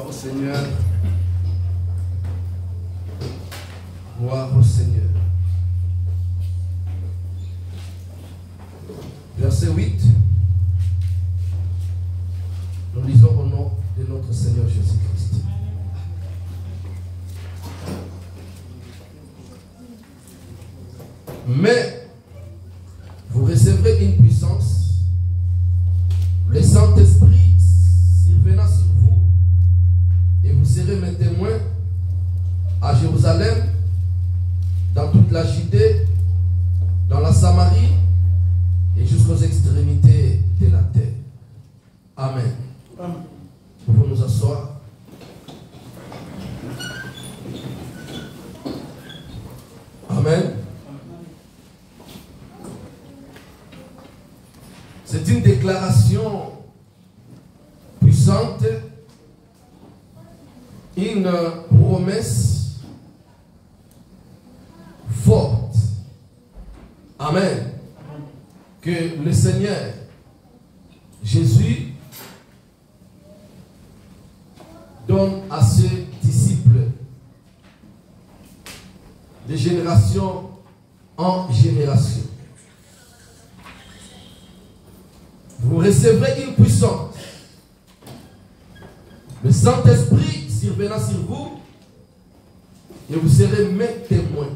Gloire au Seigneur. Gloire au Seigneur. Verset 8. Nous lisons au nom de notre Seigneur Jésus-Christ. Mais vous recevrez une puissance, le Saint-Esprit survenant sur vous, et vous serez mes témoins à Jérusalem, dans toute la Judée, dans la Samarie et jusqu'aux extrémités de la terre. Amen. Amen. Nous pouvons nous asseoir. Amen. C'est une déclaration puissante, une promesse forte. Amen. Que le Seigneur Jésus donne à ses disciples de génération en génération. Vous recevrez une puissance. Le Saint-Esprit survenant sur vous, et vous serez mes témoins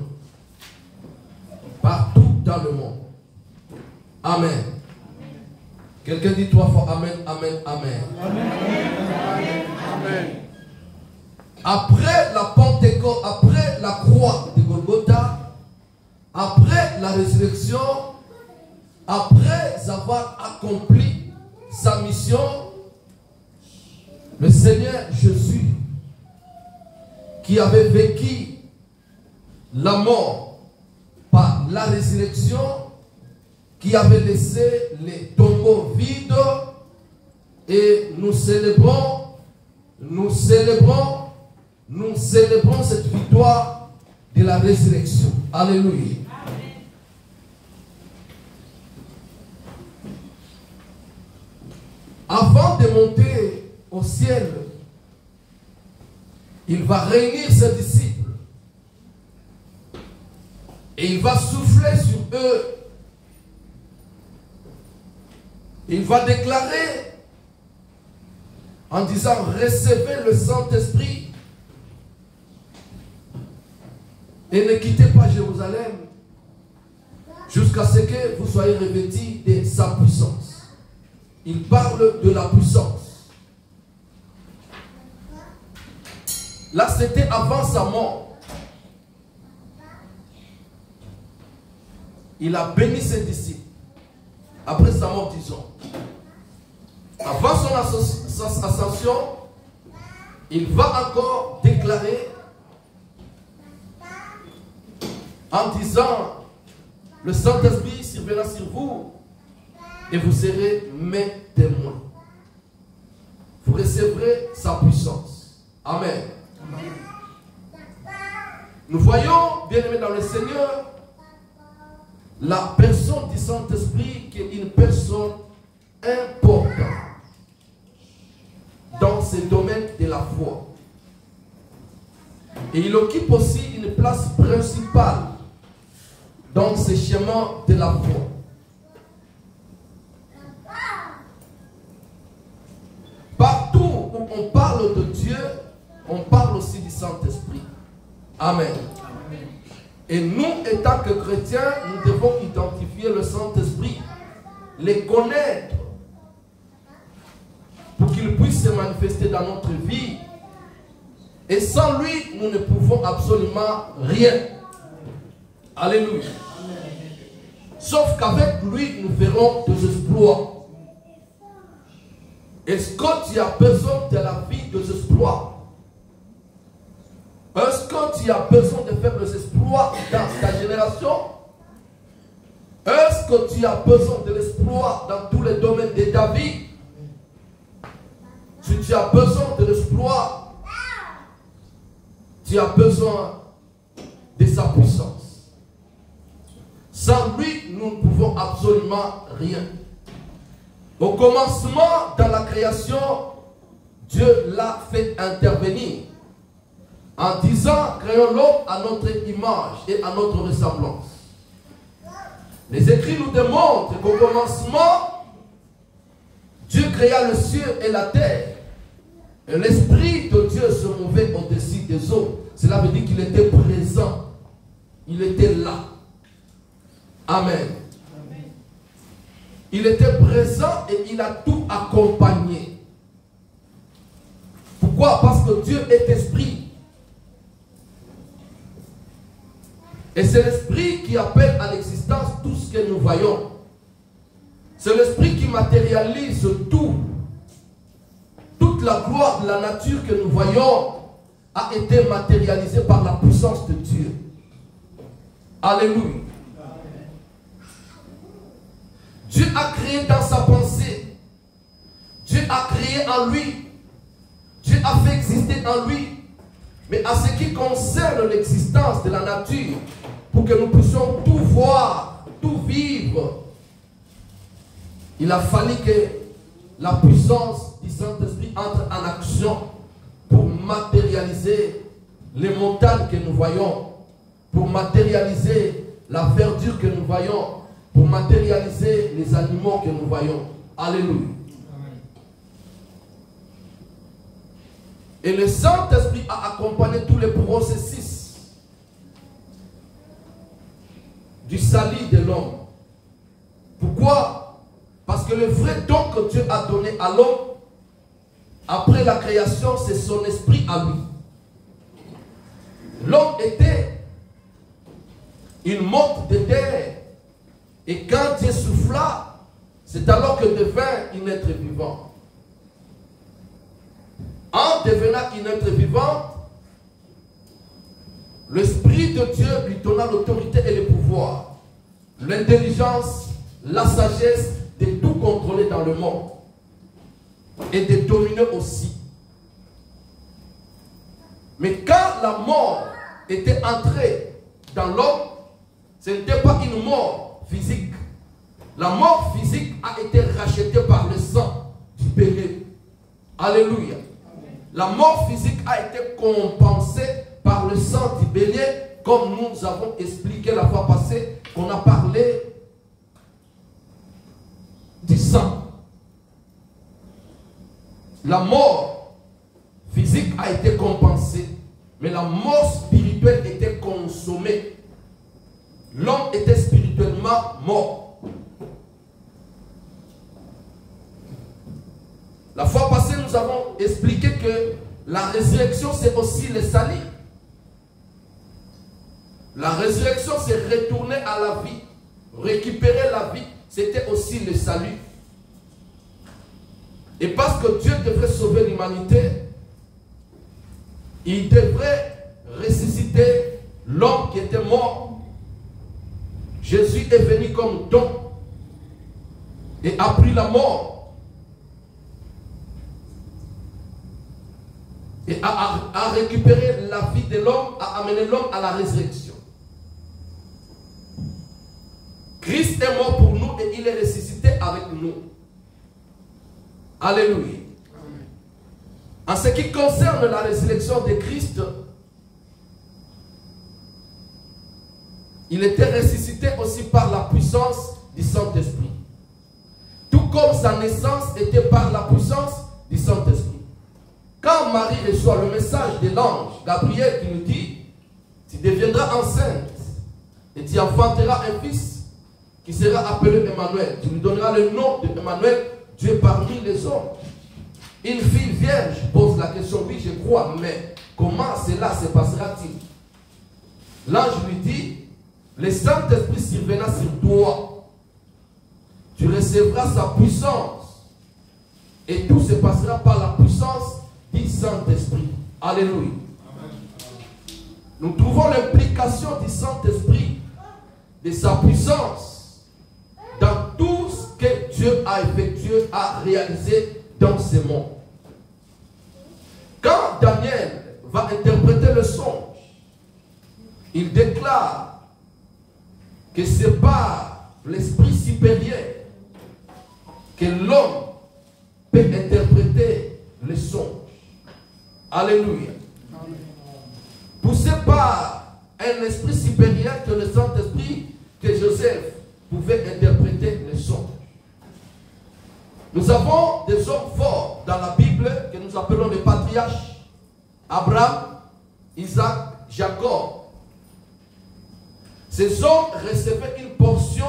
partout dans le monde. Amen. Quelqu'un dit 3 fois Amen, Amen, Amen. Amen. Amen. Amen. Après la Pentecôte, après la croix de Golgotha, après la résurrection, après avoir accompli sa mission, le Seigneur Jésus, qui avait vécu la mort par la résurrection, qui avait laissé les tombeaux vides, et nous célébrons cette victoire de la résurrection. Alléluia. Avant de monter au ciel, il va réunir ses disciples et il va souffler sur eux. Il va déclarer en disant: recevez le Saint-Esprit et ne quittez pas Jérusalem jusqu'à ce que vous soyez revêtis de sa puissance. Il parle de la puissance. Là, c'était avant sa mort. Il a béni ses disciples. Après sa mort, disons. Avant son ascension, il va encore déclarer en disant: le Saint-Esprit surviendra sur vous et vous serez mes témoins. Vous recevrez sa puissance. Amen. Amen. Nous voyons, bien-aimés dans le Seigneur, la personne du Saint-Esprit qui est une personne importante dans ce domaine de la foi. Et il occupe aussi une place principale dans ce chemin de la foi. Partout où on parle de Dieu, on parle aussi du Saint-Esprit. Amen. Et nous, étant que chrétiens, nous devons identifier le Saint-Esprit, les connaître, pour qu'il puisse se manifester dans notre vie. Et sans lui, nous ne pouvons absolument rien. Alléluia. Sauf qu'avec lui, nous ferons des exploits. Est-ce que tu as besoin de la vie des exploits? Est-ce que tu as besoin de faire des exploits dans ta génération? Est-ce que tu as besoin de l'exploit dans tous les domaines de ta vie? Si tu as besoin de l'exploit, tu as besoin de sa puissance. Sans lui, nous ne pouvons absolument rien. Au commencement, dans la création, Dieu l'a fait intervenir en disant, créons l'homme à notre image et à notre ressemblance. Les écrits nous démontrent qu'au commencement, Dieu créa le ciel et la terre. Et l'Esprit de Dieu se mouvait au-dessus des eaux. Cela veut dire qu'il était présent. Il était là. Amen. Il était présent et il a tout accompagné. Pourquoi? Parce que Dieu est esprit. Et c'est l'esprit qui appelle à l'existence tout ce que nous voyons. C'est l'esprit qui matérialise tout. Toute la gloire de la nature que nous voyons a été matérialisée par la puissance de Dieu. Alléluia. Dieu a créé dans sa pensée. Dieu a créé en lui. Dieu a fait exister en lui. Mais à ce qui concerne l'existence de la nature, pour que nous puissions tout voir, tout vivre, il a fallu que la puissance du Saint-Esprit entre en action pour matérialiser les montagnes que nous voyons, pour matérialiser la verdure que nous voyons, pour matérialiser les animaux que nous voyons. Alléluia. Et le Saint-Esprit a accompagné tous les processus du salut de l'homme. Pourquoi? Parce que le vrai don que Dieu a donné à l'homme, après la création, c'est son esprit à lui. L'homme était une motte de terre. Et quand Dieu souffla, c'est alors que devint un être vivant. En devenant une être vivante, l'Esprit de Dieu lui donna l'autorité et le pouvoir, l'intelligence, la sagesse de tout contrôler dans le monde et de dominer aussi. Mais quand la mort était entrée dans l'homme, ce n'était pas une mort physique. La mort physique a été rachetée par le sang du bélier. Alléluia. La mort physique a été compensée par le sang du bélier, comme nous avons expliqué la fois passée, qu'on a parlé du sang. La mort physique a été compensée, mais la mort spirituelle était consommée. L'homme était spirituellement mort. La fois passée, nous avons expliqué que la résurrection, c'est aussi le salut. La résurrection, c'est retourner à la vie. Récupérer la vie, c'était aussi le salut. Et parce que Dieu devrait sauver l'humanité, il devrait ressusciter l'homme qui était mort. Jésus est venu comme don et a pris la mort. Et a récupéré la vie de l'homme, a amené l'homme à la résurrection. Christ est mort pour nous et il est ressuscité avec nous. Alléluia. En ce qui concerne la résurrection de Christ, il était ressuscité aussi par la puissance du Saint-Esprit. Tout comme sa naissance était par la puissance du Saint-Esprit. Quand Marie reçoit le message de l'ange Gabriel qui nous dit, tu deviendras enceinte et tu enfanteras un fils qui sera appelé Emmanuel. Tu lui donneras le nom de Emmanuel, Dieu parmi les hommes. Une fille vierge pose la question, oui je crois, mais comment cela se passera-t-il? L'ange lui dit, le Saint-Esprit surviendra sur toi. Tu recevras sa puissance et tout se passera par la puissance du Saint-Esprit. Alléluia. Nous trouvons l'implication du Saint-Esprit, de sa puissance, dans tout ce que Dieu a effectué, a réalisé dans ce monde. Quand Daniel va interpréter le songe, il déclare que c'est par l'esprit supérieur que l'homme peut interpréter le songe. Alléluia. Poussé par un esprit supérieur que le Saint-Esprit, que Joseph pouvait interpréter les songes. Nous avons des hommes forts dans la Bible que nous appelons les patriarches. Abraham, Isaac, Jacob. Ces hommes recevaient une portion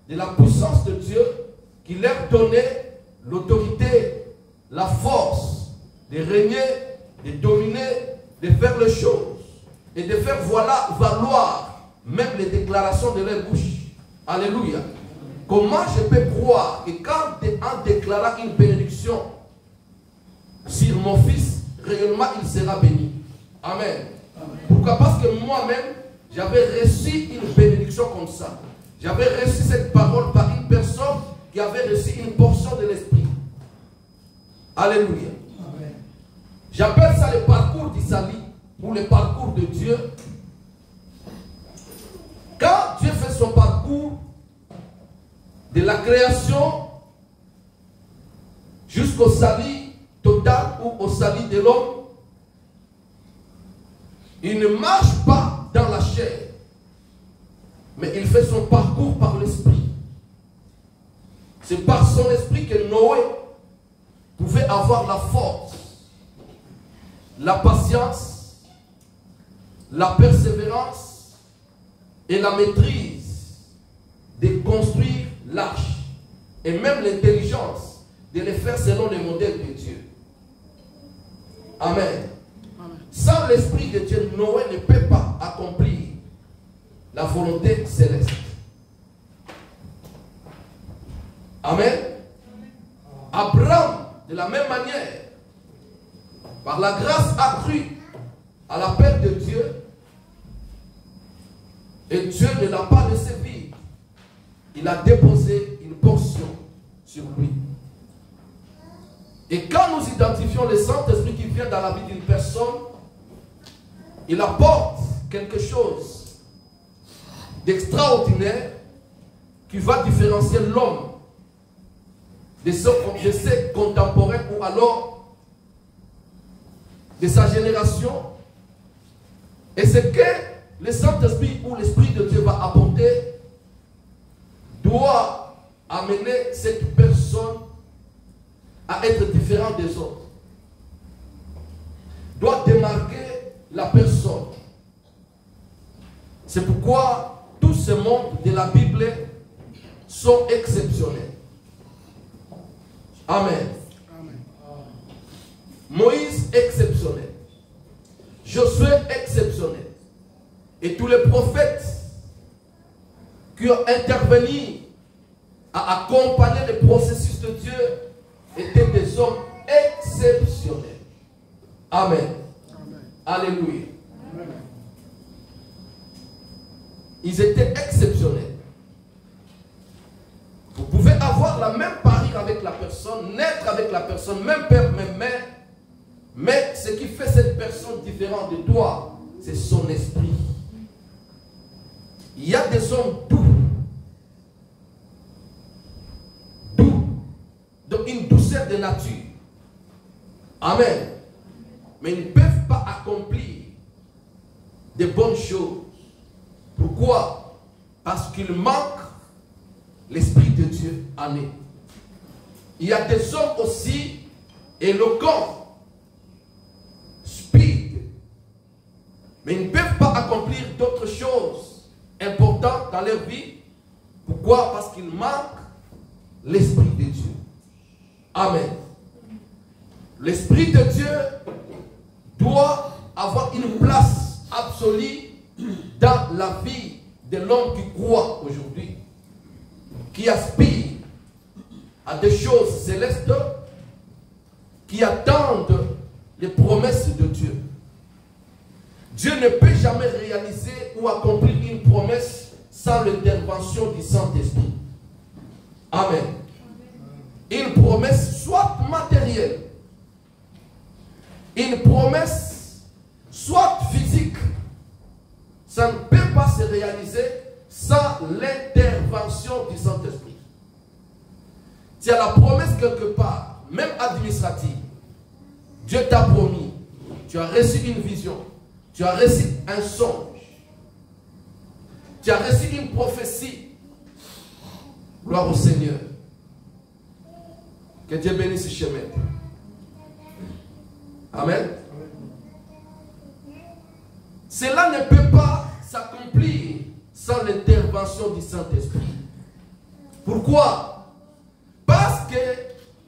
de la puissance de Dieu qui leur donnait l'autorité, la force de régner, de dominer, de faire les choses et de faire valoir même les déclarations de leur bouche. Alléluia. Comment je peux croire que quand en déclarant une bénédiction sur mon fils, réellement il sera béni. Amen. Amen. Pourquoi? Parce que moi-même, j'avais reçu une bénédiction comme ça. J'avais reçu cette parole par une personne qui avait reçu une portion de l'esprit. Alléluia. J'appelle ça le parcours d'Isalie ou le parcours de Dieu. Quand Dieu fait son parcours de la création jusqu'au salut total ou au salut de l'homme, il ne marche pas dans la chair, mais il fait son parcours par l'esprit. C'est par son esprit que Noé pouvait avoir la force, la patience, la persévérance et la maîtrise de construire l'arche et même l'intelligence de le faire selon les modèles de Dieu. Amen. Sans l'Esprit de Dieu, Noé ne peut pas accomplir la volonté céleste. Amen. Abraham, de la même manière, par la grâce accrue à l'appel de Dieu, et Dieu ne l'a pas laissé vivre. Il a déposé une portion sur lui. Et quand nous identifions le Saint-Esprit qui vient dans la vie d'une personne, il apporte quelque chose d'extraordinaire qui va différencier l'homme de ses contemporains ou alors de sa génération. Et ce que le Saint-Esprit ou l'Esprit de Dieu va apporter doit amener cette personne à être différente des autres. Doit démarquer la personne. C'est pourquoi tous ces mondes de la Bible sont exceptionnels. Amen. Amen. Moïse exceptionnel. Josué exceptionnel. Et tous les prophètes qui ont intervenu à accompagner le processus de Dieu étaient des hommes exceptionnels. Amen. Amen. Alléluia. Amen. Ils étaient exceptionnels. Vous pouvez avoir la même parure avec la personne, naître avec la personne, même père, même mère, mais ce qui fait cette personne différente de toi, c'est son esprit. Il y a des hommes doux, donc une douceur de nature. Amen. Mais ils ne peuvent pas accomplir de bonnes choses. Pourquoi? Parce qu'il manque l'Esprit de Dieu en eux. Il y a des hommes aussi éloquents, speed, mais ils ne peuvent pas accomplir d'autres choses importantes dans leur vie. Pourquoi? Parce qu'il manque l'Esprit de Dieu. Amen. L'Esprit de Dieu doit avoir une place absolue dans la vie de l'homme qui croit aujourd'hui, qui aspire à des choses célestes, qui attendent les promesses de Dieu. Dieu ne peut jamais réaliser ou accomplir une promesse sans l'intervention du Saint-Esprit. Amen. Une promesse soit matérielle, une promesse soit physique, ça ne peut pas se réaliser sans l'intervention du Saint-Esprit. S'il y a la promesse quelque part, même administrative, Dieu t'a promis tu as reçu une vision, tu as reçu un songe, tu as reçu une prophétie. Gloire au Seigneur. Que Dieu bénisse ce chemin. Amen. Cela ne peut pas s'accomplir sans l'intervention du Saint-Esprit. Pourquoi? Parce que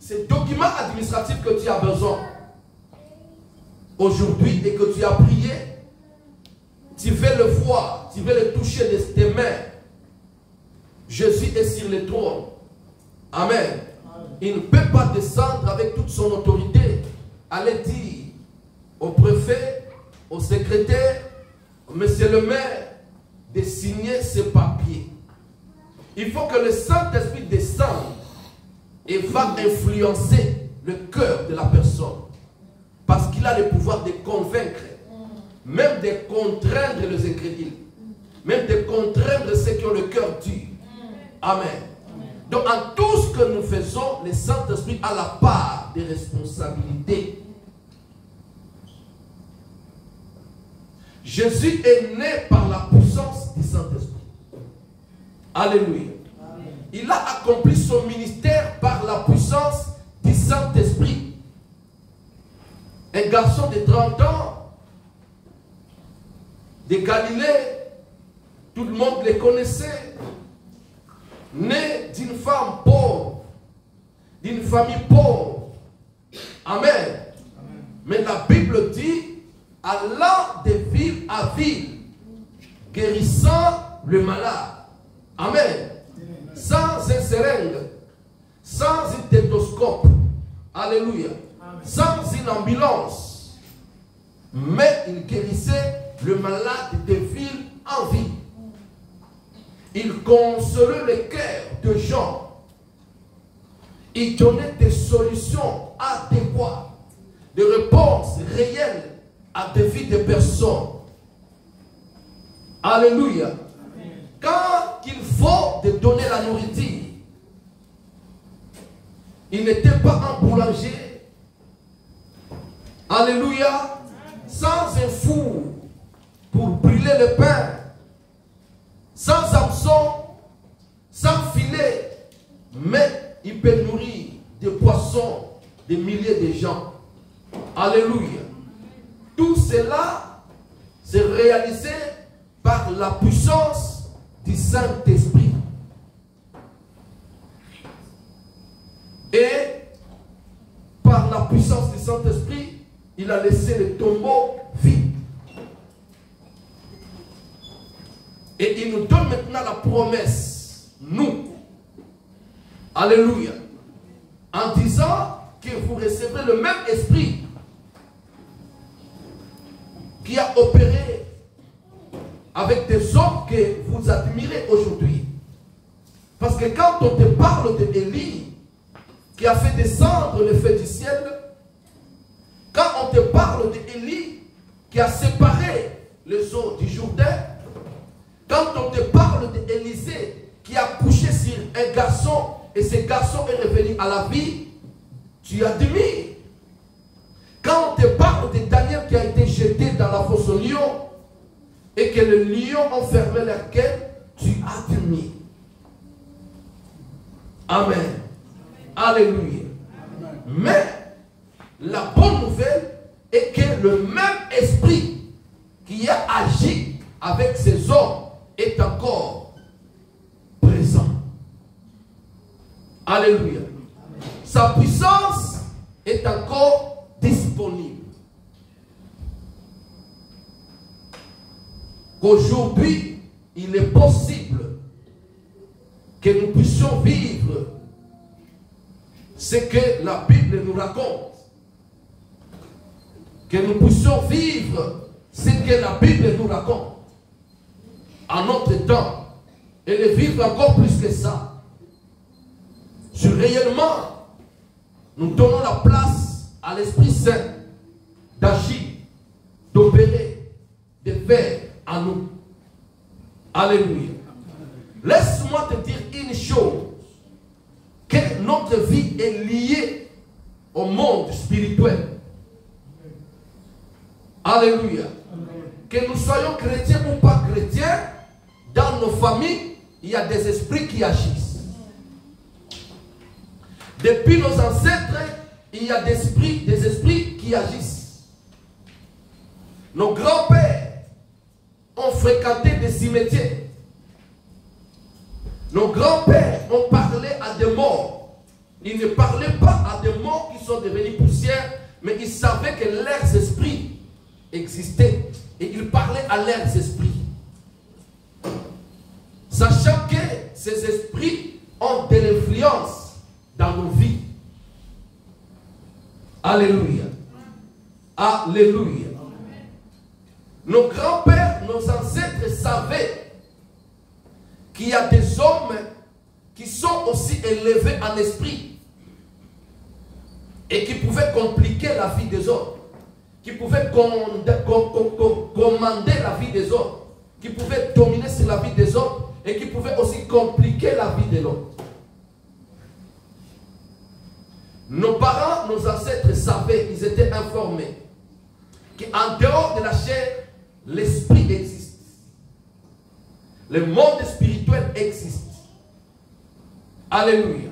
ces documents administratifs que tu as besoin aujourd'hui et que tu as prié, tu veux le voir, tu veux le toucher de tes mains. Jésus est sur le trône. Amen. Il ne peut pas descendre avec toute son autorité, aller dire au préfet, au secrétaire, monsieur le maire, de signer ce papier. Il faut que le Saint-Esprit descende et va influencer le cœur de la personne. Parce qu'il a le pouvoir de convaincre, même de contraindre les incrédules, même de contraindre ceux qui ont le cœur dur. Amen. Donc en tout ce que nous faisons, le Saint-Esprit a la part des responsabilités. Jésus est né par la puissance du Saint-Esprit. Alléluia. Amen. Il a accompli son ministère par la puissance du Saint-Esprit. Un garçon de 30 ans, de Galilée, tout le monde le connaissait, né d'une femme pauvre, d'une famille pauvre. Amen. Amen. Mais la Bible dit, allant de ville à ville, guérissant le malade. Amen. Sans un seringue, sans un stéthoscope. Alléluia. Amen. Sans une ambulance. Mais il guérissait le malade de ville en ville. Il consolait le cœur de gens. Il donnait des solutions adéquates, des réponses réelles à des vies de personnes. Alléluia. Amen. Quand il faut de donner la nourriture, il n'était pas un boulanger. Alléluia. Sans un four pour brûler le pain, sans hameçon, sans filet, mais il peut nourrir des poissons, des milliers de gens. Alléluia. Tout cela s'est réalisé par la puissance du Saint-Esprit. Et par la puissance du Saint-Esprit, il a laissé le tombeau vide. Et il nous donne maintenant la promesse, nous. Alléluia. En disant que vous recevrez le même esprit qui a opéré avec des hommes que vous admirez aujourd'hui. Parce que quand on te parle d'Élie, qui a fait descendre le feu du ciel, quand on te parle d'Élie, qui a séparé les eaux du Jourdain, quand on te parle d'Élisée, qui a couché sur un garçon, et ce garçon est revenu à la vie, tu admires. Quand on te parle de Daniel qui a été jeté dans la fosse au lion, et que le lion ont fermé leur quête, tu admires. Amen. Alléluia. Amen. Mais la bonne nouvelle est que le même esprit qui a agi avec ces hommes est encore présent. Alléluia. Sa puissance est encore disponible. Qu'aujourd'hui, il est possible que nous puissions vivre ce que la Bible nous raconte. Que nous puissions vivre ce que la Bible nous raconte en notre temps et le vivre encore plus que ça. Si réellement nous donnons la place à l'Esprit Saint d'agir, d'opérer, de faire en nous. Alléluia. Laisse-moi te dire une chose, que notre vie est liée au monde spirituel. Alléluia. Que nous soyons chrétiens ou pas chrétiens, dans nos familles, il y a des esprits qui agissent. Depuis nos ancêtres, il y a des esprits qui agissent. Nos grands-pères ont fréquenté des cimetières. Nos grands-pères ont parlé à des morts. Ils ne parlaient pas à des morts qui sont devenus poussière, mais ils savaient que leurs esprits existaient. Et ils parlaient à leurs esprits. Sachant que ces esprits ont de l'influence dans nos vies. Alléluia. Alléluia. Nos grands-pères, nos ancêtres savaient qu'il y a des hommes qui sont aussi élevés en esprit et qui pouvaient compliquer la vie des autres, qui pouvaient commander la vie des autres, qui pouvaient dominer sur la vie des autres et qui pouvaient aussi compliquer la vie de l'autre. Nos parents, nos ancêtres savaient, ils étaient informés qu'en dehors de la chair, l'esprit existe. Le monde spirituel existe. Alléluia.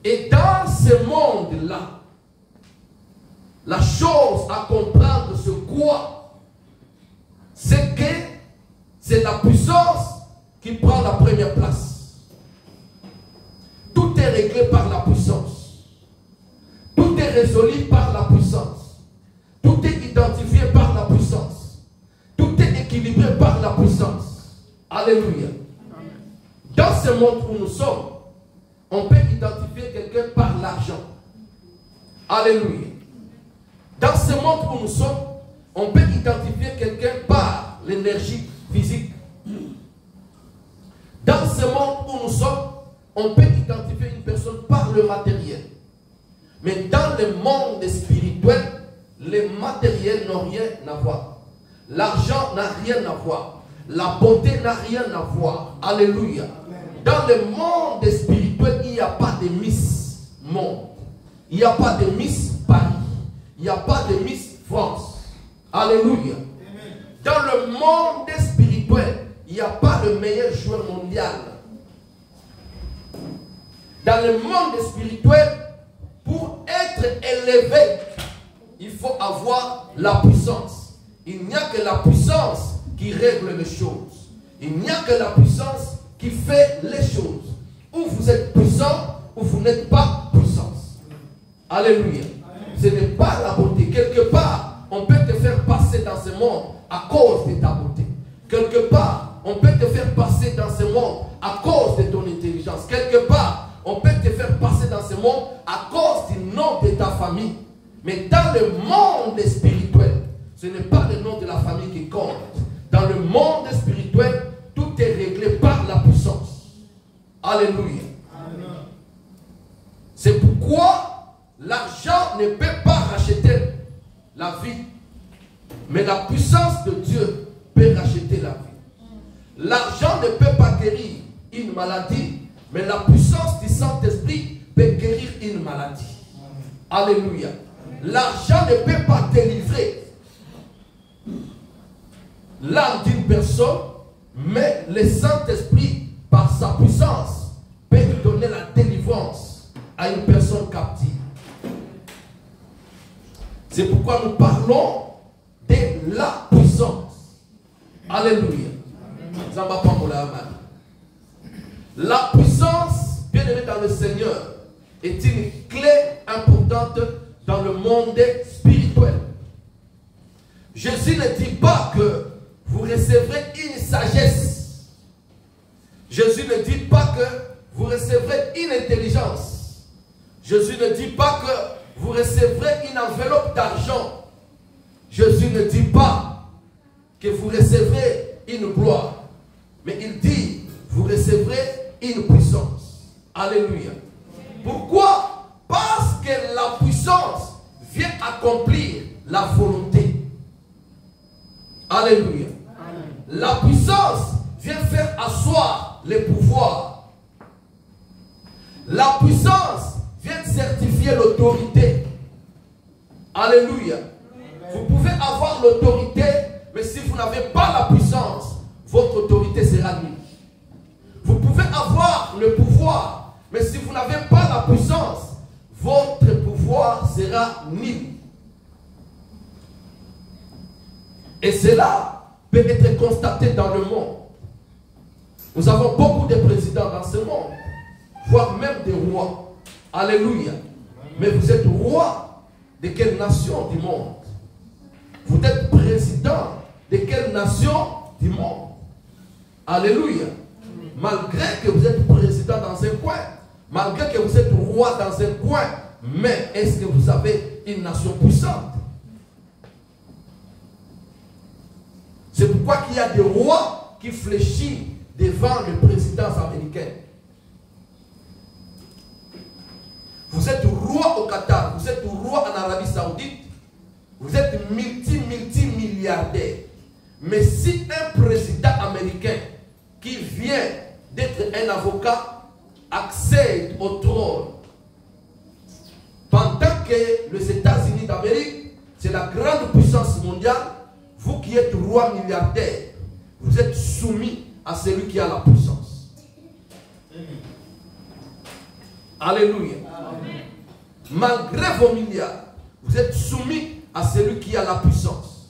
Et dans ce monde-là, la chose à comprendre, c'est quoi? C'est que c'est la puissance qui prend la première place. Tout est réglé par la puissance. Tout est résolu par la puissance. Tout est identifié par la puissance. Tout est équilibré par la puissance. Alléluia. Dans ce monde où nous sommes, on peut identifier quelqu'un par l'argent. Alléluia. Dans ce monde où nous sommes, on peut identifier quelqu'un par l'énergie physique. Dans ce monde où nous sommes, on peut identifier une personne par le matériel. Mais dans le monde spirituel, les matériels n'ont rien à voir. L'argent n'a rien à voir. La beauté n'a rien à voir. Alléluia. Dans le monde spirituel, il n'y a pas de Miss Monde. Il n'y a pas de Miss Paris. Il n'y a pas de Miss France. Alléluia. Dans le monde spirituel, il n'y a pas le meilleur joueur mondial. Dans le monde spirituel, pour être élevé, il faut avoir la puissance. Il n'y a que la puissance qui règle les choses. Il n'y a que la puissance qui fait les choses. Ou vous êtes puissant, ou vous n'êtes pas puissance. Alléluia. Ce n'est pas la beauté. Quelque part, on peut te faire passer dans ce monde à cause de ta beauté. Quelque part, on peut te faire passer dans ce monde à cause de ton intelligence. Quelque part, on peut te faire passer dans ce monde à cause du nom de ta famille. Mais dans le monde spirituel, ce n'est pas le nom de la famille qui compte. Dans le monde spirituel, tout est réglé par la puissance. Alléluia. C'est pourquoi l'argent ne peut pas racheter la vie. Mais la puissance de Dieu peut racheter la vie. L'argent ne peut pas guérir une maladie, mais la puissance du Saint-Esprit peut guérir une maladie. Alléluia. L'argent ne peut pas délivrer l'âme d'une personne, mais le Saint-Esprit, par sa puissance, peut donner la délivrance à une personne captive. C'est pourquoi nous parlons de la puissance. Alléluia. La puissance, bien aimé dans le Seigneur, est une clé importante dans le monde spirituel. Jésus ne dit pas que vous recevrez une sagesse. Jésus ne dit pas que vous recevrez une intelligence. Jésus ne dit pas que vous recevrez une enveloppe d'argent. Jésus ne dit pas que vous recevrez une gloire. Mais il dit, vous recevrez une puissance. Alléluia. Pourquoi? Parce que la puissance vient accomplir la volonté. Alléluia. La puissance vient faire asseoir les pouvoirs. La puissance vient certifier l'autorité. Alléluia. Vous pouvez avoir l'autorité, mais si vous n'avez pas la puissance, votre autorité sera nulle. Vous pouvez avoir le pouvoir, mais si vous n'avez pas la puissance, votre pouvoir sera nul. Et cela peut être constaté dans le monde. Nous avons beaucoup de présidents dans ce monde, voire même des rois. Alléluia. Mais vous êtes roi de quelle nation du monde? Vous êtes président de quelle nation du monde? Alléluia. Malgré que vous êtes président dans un coin, malgré que vous êtes roi dans un coin, mais est-ce que vous avez une nation puissante? C'est pourquoi il y a des rois qui fléchissent devant les présidences américaines. Vous êtes roi au Qatar, vous êtes roi en Arabie Saoudite, vous êtes multimilliardaire. Mais si un président américain qui vient d'être un avocat accède au trône, pendant que les États-Unis d'Amérique, c'est la grande puissance mondiale, vous qui êtes roi milliardaire, vous êtes soumis à celui qui a la puissance. Alléluia. Amen. Malgré vos milliards, vous êtes soumis à celui qui a la puissance.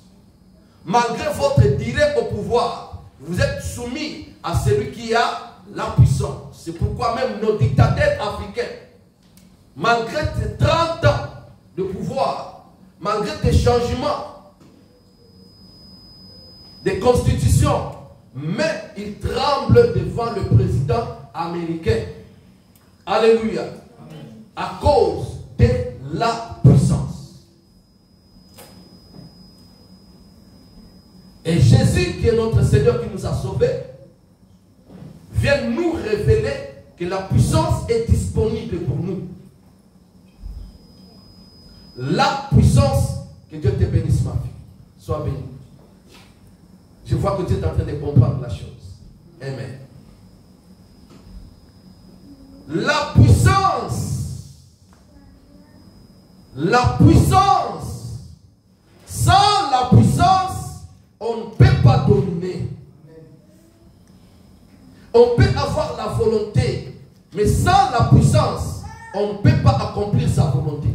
Malgré votre direct au pouvoir, vous êtes soumis à celui qui a la puissance. C'est pourquoi même nos dictateurs africains, malgré tes 30 ans de pouvoir, malgré tes changements de constitution, mais ils tremblent devant le président américain. Alléluia. Amen. À cause de la puissance. Et Jésus, qui est notre Seigneur, qui nous a sauvés, vient nous révéler que la puissance est disponible pour nous. La puissance, que Dieu te bénisse, ma fille. Sois béni. Je vois que tu es en train de comprendre la chose. Amen. La puissance. La puissance. Sans la puissance, on ne peut pas dominer. On peut avoir la volonté, mais sans la puissance, on ne peut pas accomplir sa volonté.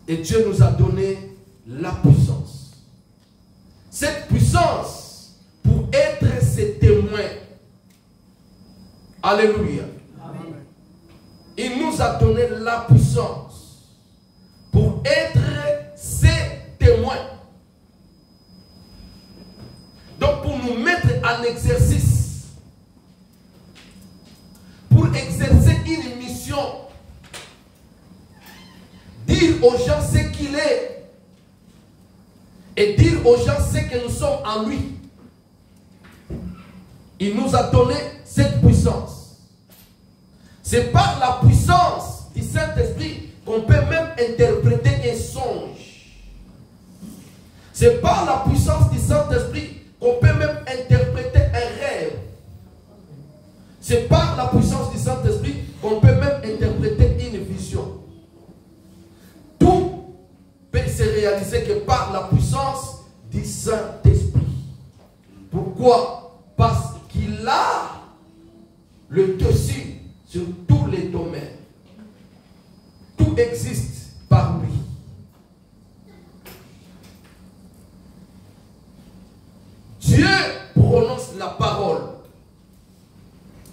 Et Dieu nous a donné la puissance. Cette puissance pour être ses témoins. Alléluia. Amen. Il nous a donné la puissance pour être ses témoins. Donc pour nous mettre en exercice, pour exercer une mission, dire aux gens ce qu'il est et dire aux gens ce que nous sommes en lui. Il nous a donné cette puissance. C'est par la puissance du Saint-Esprit qu'on peut même interpréter un songe. C'est par la puissance du Saint-Esprit qu'on peut même interpréter un rêve. C'est par la puissance du Saint-Esprit qu'on peut même interpréter une vision. Tout peut se réaliser que par la puissance du Saint-Esprit. Pourquoi? Parce qu'il a le dessus sur tous les domaines. Tout existe par lui. Dieu prononce la parole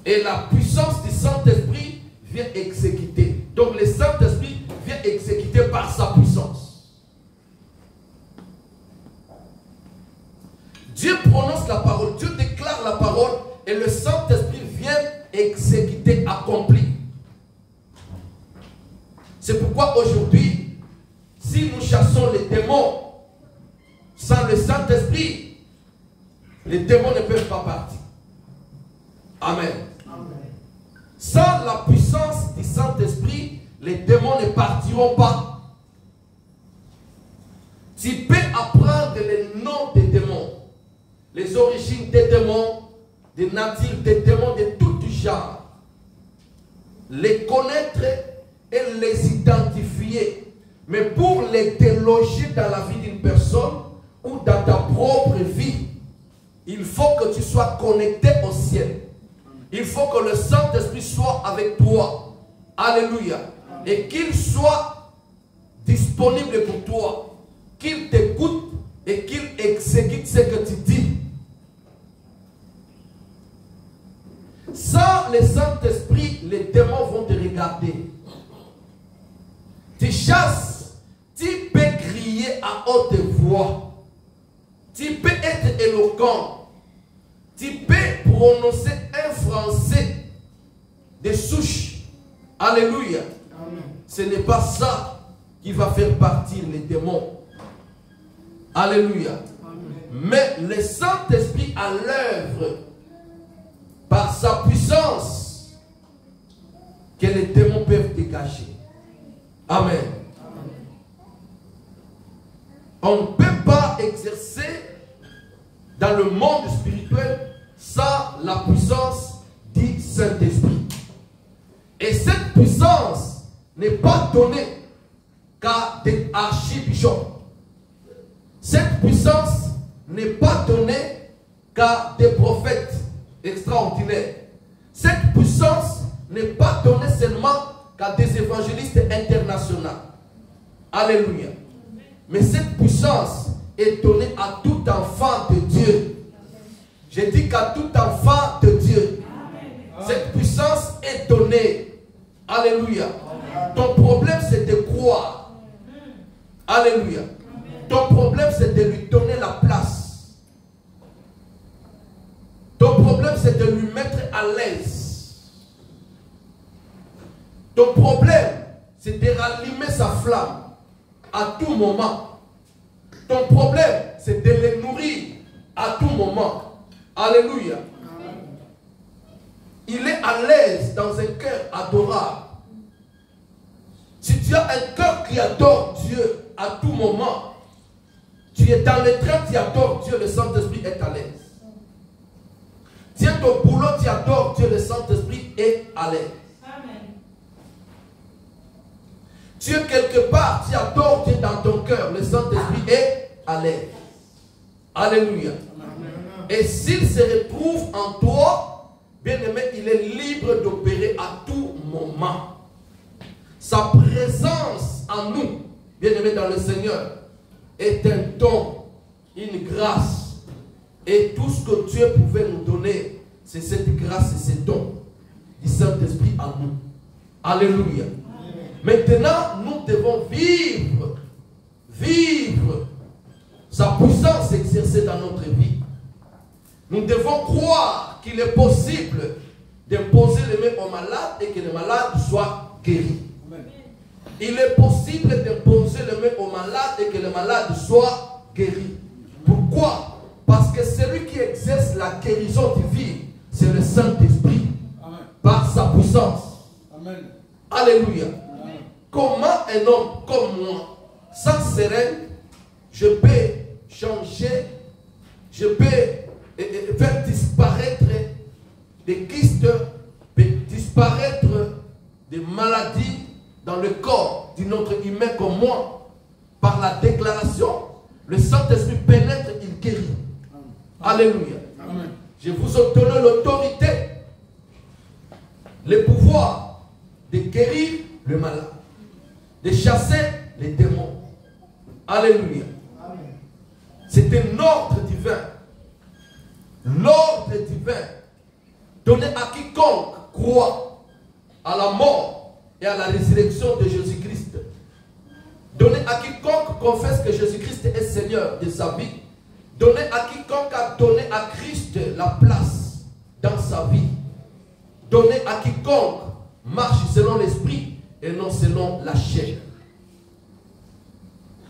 et la puissance du Saint-Esprit vient exécuter. Donc le Saint-Esprit vient exécuter par sa puissance. Dieu prononce la parole, Dieu déclare la parole et le Saint-Esprit vient exécuter, accomplir. C'est pourquoi aujourd'hui, si nous chassons les démons sans le Saint-Esprit, les démons ne peuvent pas partir. Amen. Amen. Sans la puissance du Saint-Esprit, les démons ne partiront pas. Tu peux apprendre les noms des démons, les origines des démons, des natures des démons de tout genre. les connaître et les identifier. Mais pour les déloger dans la vie d'une personne ou dans ta propre vie, il faut que tu sois connecté au ciel. Il faut que le Saint-Esprit soit avec toi. Alléluia. Et qu'il soit disponible pour toi. Qu'il t'écoute et qu'il exécute ce que tu dis. Sans le Saint-Esprit, les démons vont te regarder. Tu chasses, tu peux crier à haute voix. Tu peux être éloquent. Tu peux prononcer un français de souche. Alléluia. Amen. Ce n'est pas ça qui va faire partir les démons. Alléluia. Amen. Mais le Saint-Esprit à l'œuvre, par sa puissance, que les démons peuvent dégager. Amen. Amen. On ne peut pas exercer dans le monde spirituel sans la puissance du Saint-Esprit. Et cette puissance n'est pas donnée qu'à des archibishops. Cette puissance n'est pas donnée qu'à des prophètes extraordinaires. Cette puissance n'est pas donnée seulement qu'à des évangélistes internationaux. Alléluia. Mais cette puissance est donnée à tout enfant de Dieu. Je dis qu'à tout enfant de Dieu. Cette puissance est donnée. Alléluia. Ton problème c'est de croire. Alléluia. Ton problème c'est de lui donner la place. Ton problème c'est de lui mettre à l'aise. Ton problème c'est de rallumer sa flamme à tout moment. Ton problème c'est de le nourrir à tout moment. Alléluia. Il est à l'aise dans un cœur adorable. Si tu as un cœur qui adore Dieu à tout moment, tu es dans le train, tu adores Dieu, le Saint-Esprit est à l'aise. Tu es au boulot, tu adores Dieu, le Saint-Esprit est à l'aise. Tu es quelque part, tu adores Dieu dans ton cœur, le Saint-Esprit est à l'aise. Alléluia. Et s'il se retrouve en toi, bien-aimé, il est libre d'opérer à tout moment. Sa présence en nous, bien-aimé dans le Seigneur, est un don, une grâce. Et tout ce que Dieu pouvait nous donner, c'est cette grâce et ce don du Saint-Esprit en nous. Alléluia. Maintenant, nous devons vivre sa puissance exercée dans notre vie. Nous devons croire qu'il est possible d'imposer les mains aux malades et que les malades soient guéris. Amen. Il est possible d'imposer les mains aux malades et que les malades soient guéris. Pourquoi? Parce que celui qui exerce la guérison divine, c'est le Saint-Esprit. Par sa puissance. Amen. Alléluia. Amen. Comment un homme comme moi, sans sirène, je peux changer, je peux faire disparaître des kystes, disparaître des maladies dans le corps d'un autre humain comme moi. Par la déclaration, le Saint-Esprit pénètre, il guérit. Alléluia. Amen. Je vous ai donné l'autorité, le pouvoir de guérir le malade, de chasser les démons. Alléluia. C'est un ordre divin. L'ordre divin donné à quiconque croit à la mort et à la résurrection de Jésus-Christ. Donné à quiconque confesse que Jésus-Christ est Seigneur de sa vie. Donné à quiconque a donné à Christ la place dans sa vie. Donné à quiconque marche selon l'esprit et non selon la chair.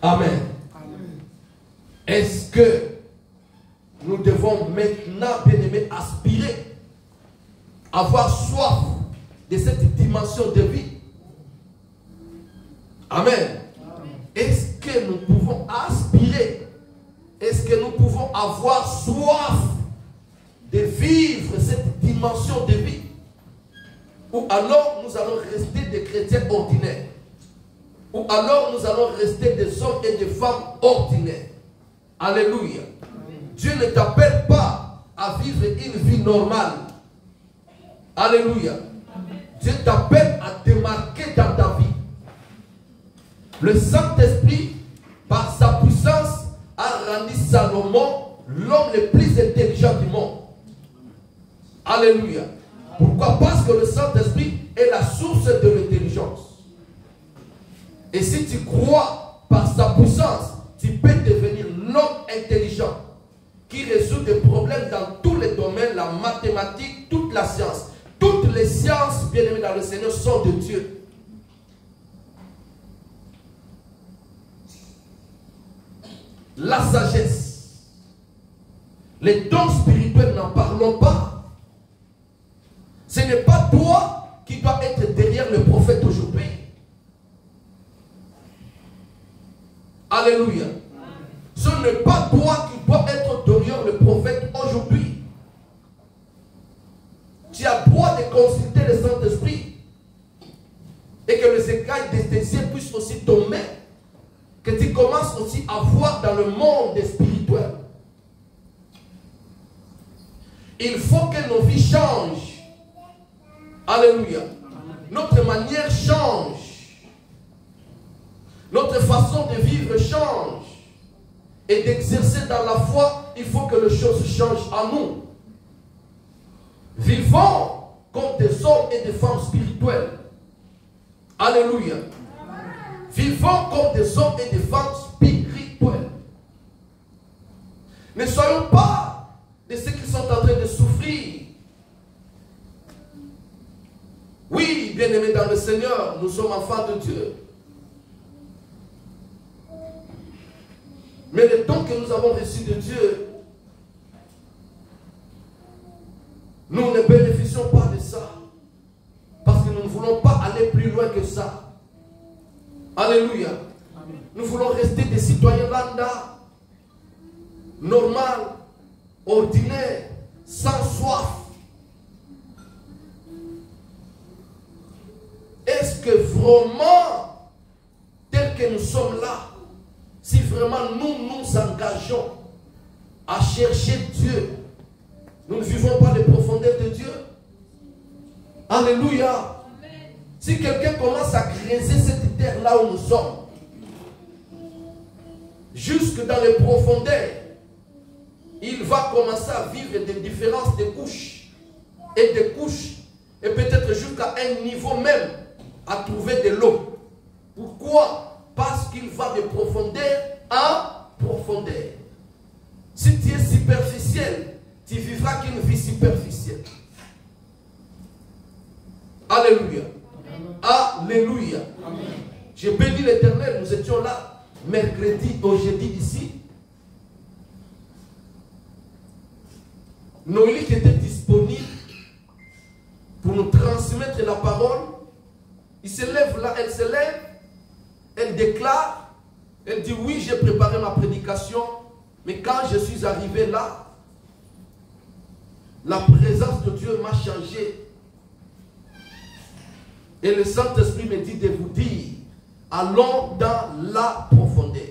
Amen. Est-ce que nous devons maintenant, bien-aimés, aspirer, avoir soif de cette dimension de vie? Amen. Est-ce que nous pouvons aspirer? Est-ce que nous pouvons avoir soif de vivre cette dimension de vie? Ou alors nous allons rester des chrétiens ordinaires. Ou alors nous allons rester des hommes et des femmes ordinaires. Alléluia. Dieu ne t'appelle pas à vivre une vie normale. Alléluia. Dieu t'appelle à te marquer dans ta vie. Le Saint-Esprit, par sa puissance, a rendu Salomon l'homme le plus intelligent du monde. Alléluia. Pourquoi? Parce que le Saint-Esprit est la source de l'intelligence. Et si tu crois par sa puissance, tu peux devenir l'homme intelligent qui résout des problèmes dans tous les domaines, la mathématique, toute la science. Toutes les sciences, bien aimées dans le Seigneur, sont de Dieu. La sagesse, les dons spirituels, n'en parlons pas. Ce n'est pas toi qui dois être derrière le prophète aujourd'hui. Alléluia. Ce n'est pas toi qui dois être derrière le prophète aujourd'hui. Tu as droit de consulter le Saint-Esprit et que les écailles d'esthésie puissent aussi tomber, que tu commences aussi à voir dans le monde spirituel. Il faut que nos vies changent. Alléluia. Notre manière change. Notre façon de vivre change. Et d'exercer dans la foi, il faut que les choses changent à nous. Vivons comme des hommes et des femmes spirituels. Alléluia. Vivons comme des hommes et des femmes spirituels. Ne soyons pas de ceux qui sont en train de souffrir. Oui, bien-aimés dans le Seigneur, nous sommes enfants de Dieu. Mais le don que nous avons reçu de Dieu, nous ne bénéficions pas de ça. Parce que nous ne voulons pas aller plus loin que ça. Alléluia. Amen. Nous voulons rester des citoyens lambda, normal, ordinaire, sans soif. Est-ce que vraiment, tel que nous sommes là, si vraiment nous nous engageons à chercher Dieu, nous ne vivons pas les profondeurs de Dieu? Alléluia. Si quelqu'un commence à creuser cette terre là où nous sommes, jusque dans les profondeurs, il va commencer à vivre des différences de couches et de couches, et peut-être jusqu'à un niveau même à trouver de l'eau. Pourquoi? Parce qu'il va de profondeur en profondeur. Si tu es superficiel, tu vivras qu'une vie superficielle. Alléluia. Amen. Alléluia. Amen. Je bénis l'Éternel. Nous étions là mercredi au jeudi ici. Noélie qui était disponible pour nous transmettre la parole. Il se lève là, elle se lève, elle déclare, elle dit oui, j'ai préparé ma prédication, mais quand je suis arrivé là, la présence de Dieu m'a changé. Et le Saint-Esprit me dit de vous dire, allons dans la profondeur.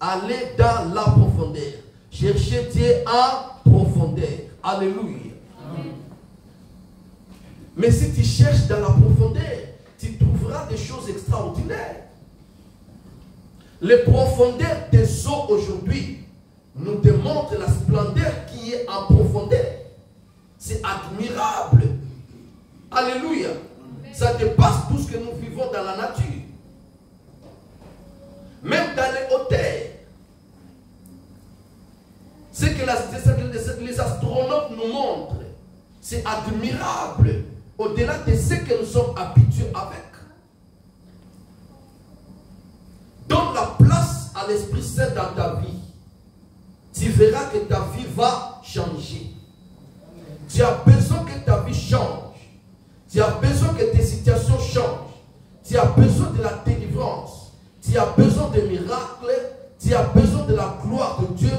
Allez dans la profondeur. Cherchez Dieu en profondeur. Alléluia. Amen. Mais si tu cherches dans la profondeur, tu trouveras des choses extraordinaires. Les profondeurs des eaux aujourd'hui nous démontrent la splendeur qui est en profondeur. C'est admirable. Alléluia. Ça dépasse tout ce que nous vivons dans la nature. Même dans les hauteurs. Ce que les astronautes nous montrent, c'est admirable. Au-delà de ce que nous sommes habitués avec. Donne la place à l'Esprit Saint dans ta vie. Tu verras que ta vie va changer. Tu as besoin que ta vie change. Tu as besoin que tes situations changent. Tu as besoin de la délivrance. Tu as besoin de miracles. Tu as besoin de la gloire de Dieu.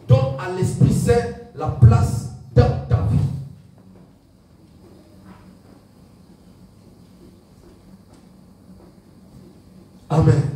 Donne à l'Esprit Saint la place dans ta vie. Amen.